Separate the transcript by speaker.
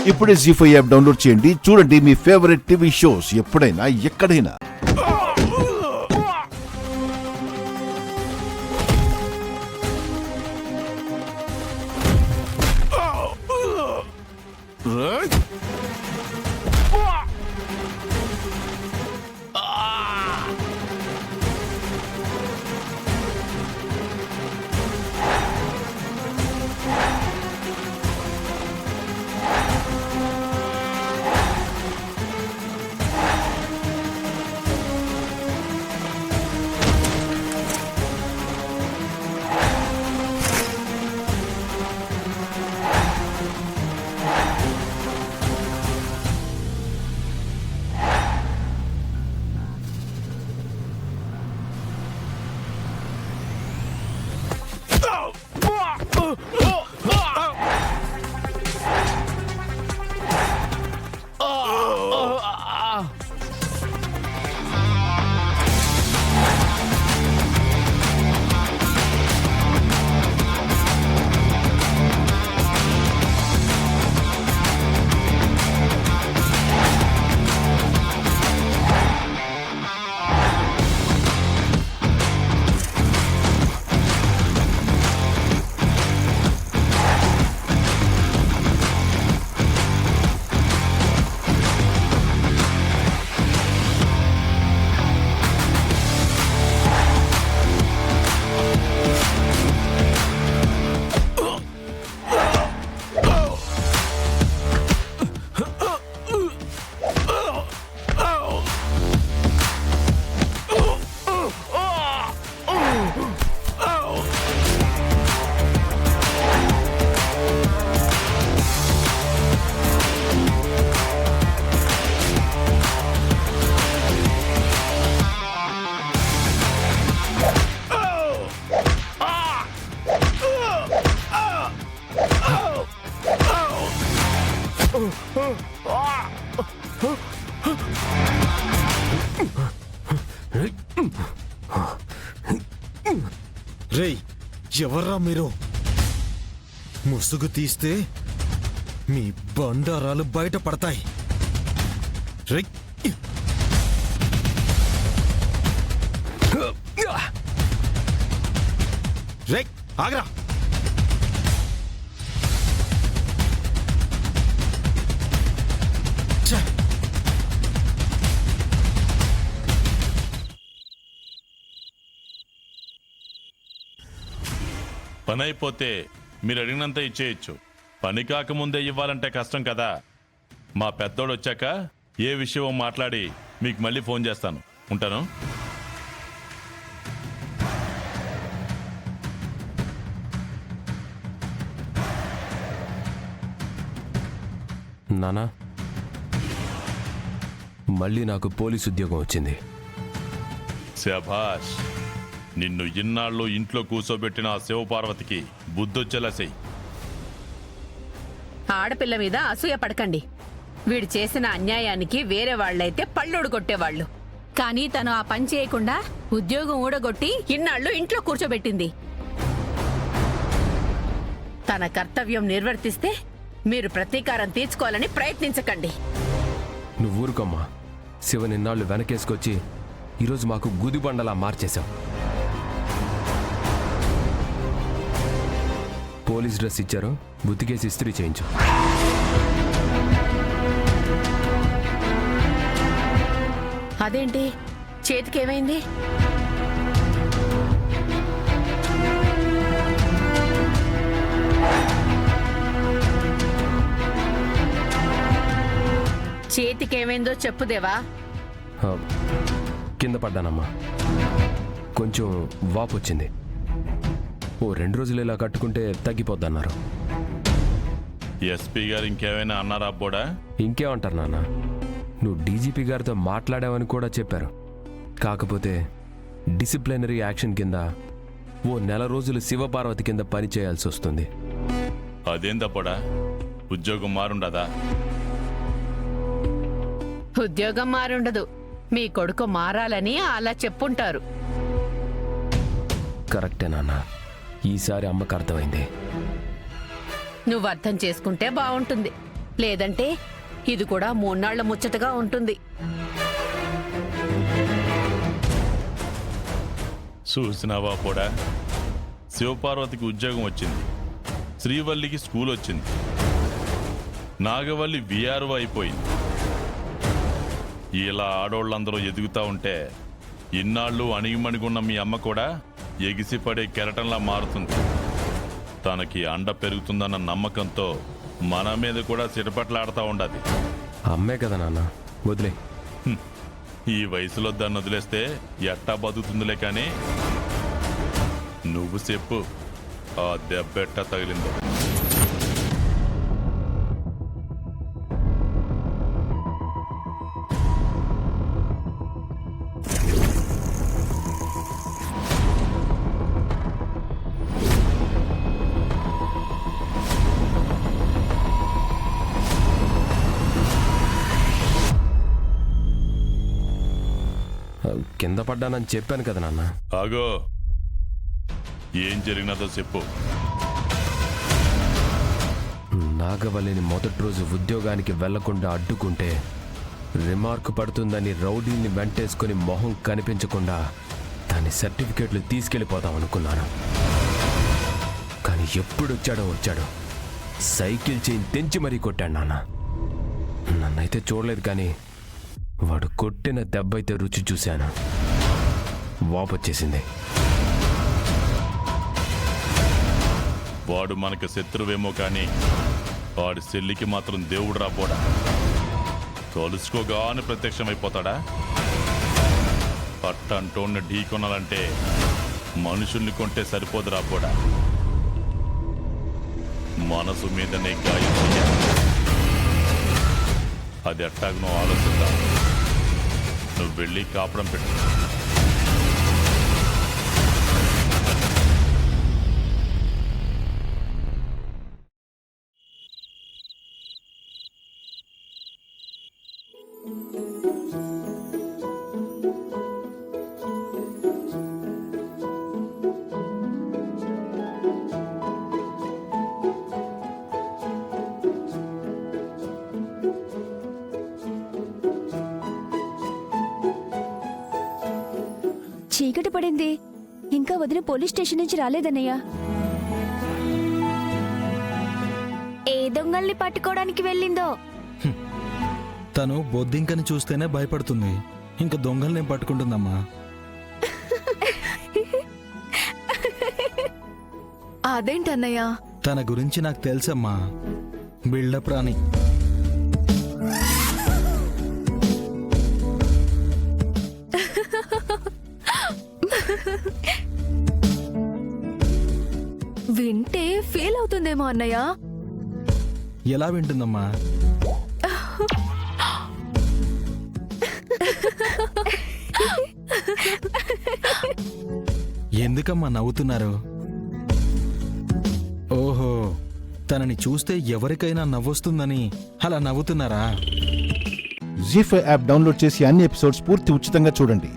Speaker 1: ఇప్పుడే జీ5 app download చేయండి. చూడండి మీ ఫేవరెట్ టీవీ షోస్ ఎప్పుడైనా ఎక్కడైనా.
Speaker 2: రేయ్, ఎవర్రా మీరు? ముసుగు తీస్తే మీ బండారాలు బయటపడతాయి. రేయ్, రేయ్, ఆగ్రా.
Speaker 3: పని అయిపోతే మీరు అడిగినంత ఇచ్చేయచ్చు. పని కాకముందే ఇవ్వాలంటే కష్టం కదా. మా పెద్దోడు వచ్చాక ఏ విషయం మాట్లాడి మీకు మళ్ళీ ఫోన్ చేస్తాను. ఉంటాను.
Speaker 4: నానా, మళ్ళీ నాకు పోలీస్ ఉద్యోగం వచ్చింది.
Speaker 3: శభాష్. నిన్ను ఇన్నాళ్ళు ఇంట్లో కూర్చోబెట్టిన ఆ శివపార్వతికి బుద్ధొచ్చేలా చెయ్యి.
Speaker 5: ఆడపిల్ల మీద అసూయ పడకండి. వీడు చేసిన అన్యాయానికి వేరే వాళ్ళైతే పళ్ళోడు కొట్టేవాళ్ళు. కానీ తను ఆ పని చేయకుండా ఉద్యోగం ఊడగొట్టి ఇన్నాళ్ళు ఇంట్లో కూర్చోబెట్టింది. తన కర్తవ్యం నిర్వర్తిస్తే మీరు ప్రతీకారం తీర్చుకోవాలని ప్రయత్నించకండి.
Speaker 4: నువ్వు ఊరుకోమ్మా. శివ నిన్నాళ్ళు వెనకేసుకొచ్చి ఈరోజు మాకు గుదిబండలా మార్చేశావు. పోలీస్ డ్రెస్ ఇచ్చారు, బుద్ధికేసి ఇస్త్రీ చేయించు.
Speaker 5: అదేంటి, చేతికేమైంది? చేతికేమైందో చెప్పుదేవా.
Speaker 4: కింద పడ్డానమ్మా, కొంచెం వాపు వచ్చింది. ఓ 2 రోజులు ఇలా కట్టుకుంటే తగ్గిపోద్దన్నారు.
Speaker 3: ఎస్పీ గారు ఇంకేమైనా అన్నారా అబ్బోడా?
Speaker 4: ఇంకేమంటారు నాన్న, నువ్వు డీజీపీ గారితో మాట్లాడావని కూడా చెప్పారు. కాకపోతే డిసిప్లినరీ యాక్షన్ కింద ఓ 1 నెల రోజులు శివపార్వతి కింద పని చేయాల్సి వస్తుంది.
Speaker 3: అదేందబ్బోడా, ఉద్యోగం మారుండదా?
Speaker 5: ఉద్యోగం మారుండదు. మీ కొడుకు మారాలని అలా చెప్పుంటారు.
Speaker 4: కరెక్టే నాన్న, ఈసారి అమ్మకు అర్థమైంది.
Speaker 5: నువ్వు అర్థం చేసుకుంటే బాగుంటుంది. లేదంటే ఇది కూడా 3 నాళ్ల ముచ్చటగా ఉంటుంది.
Speaker 3: చూసినావా కూడా శివపార్వతికి ఉద్యోగం వచ్చింది, శ్రీవల్లికి స్కూల్ వచ్చింది, నాగవల్లి విఆర్ఓ అయిపోయింది. ఇలా ఆడోళ్ళందరూ ఎదుగుతా ఉంటే ఇన్నాళ్ళు అణిగిమణిగున్న మీ అమ్మ కూడా ఎగిసిపడే కెరటంలా మారుతుంది. తనకి అండ పెరుగుతుందన్న నమ్మకంతో మన మీద కూడా చిటపట్లాడుతూ ఉండదు.
Speaker 4: అమ్మే కదా నాన్న, వదిలే.
Speaker 3: ఈ వయసులో దాన్ని వదిలేస్తే ఎట్టా బతుకుతుందిలే కానీ నువ్వు చెప్పు, ఆ దెబ్బెట్టా తగిలిందో.
Speaker 4: కింద పడ్డానని చెప్పాను కదా నాన్న.
Speaker 3: ఆగో, ఏం జరిగినదో చెప్పు.
Speaker 4: నాగవల్లిని మొదటి రోజు ఉద్యోగానికి వెళ్లకుండా అడ్డుకుంటే రిమార్క్ పడుతుందని రౌడీని వెంటేసుకుని మొహం కనిపించకుండా దాని సర్టిఫికేట్లు తీసుకెళ్ళిపోదాం అనుకున్నాను. కానీ ఎప్పుడొచ్చాడో సైకిల్ చైన్ తెంచి మరీ కొట్టాడు నాన్న. నన్నైతే చూడలేదు కానీ వాడు కొట్టిన దెబ్బైతే రుచి చూశాను. వాపొచ్చేసింది.
Speaker 3: వాడు మనకు శత్రువేమో కానీ వాడి చెల్లికి మాత్రం దేవుడు రాబోడా. తలుసుకోగానే ప్రత్యక్షమైపోతాడా? పట్టంటోన్ని ఢీ కొనాలంటే మనుషుల్ని కొంటే సరిపోదు రాబోడా. మనసు మీదనే గాయం చెయ్యాలి. అది ఎట్టాగనో ఆలోచిద్దాం. నువ్వు వెళ్ళి కాపురం పెట్టు.
Speaker 6: చీకటి పడింది, ఇంకా వదిన పోలీస్ స్టేషన్ నుంచి రాలేదన్నయ్య. ఏ దొంగల్ని పట్టుకోవడానికి వెళ్ళిందో.
Speaker 7: తను బొద్దింకని చూస్తేనే భయపడుతుంది, ఇంకా దొంగల్ని పట్టుకుంటుందమ్మా.
Speaker 6: అదేంటన్నయ్య?
Speaker 7: తన గురించి నాకు తెలుసమ్మా, బిల్డప్ రాని.
Speaker 6: వింటే ఫీల్ అవుతుందేమో అన్నయ్య.
Speaker 7: ఎలా వింటుందమ్మా? ఎందుకమ్మా నవ్వుతున్నారు? ఓహో, తనని చూస్తే ఎవరికైనా నవ్వొస్తుందని అలా నవ్వుతున్నారా?
Speaker 1: జీ5 యాప్ డౌన్లోడ్ చేసి అన్ని ఎపిసోడ్స్ పూర్తి ఉచితంగా చూడండి.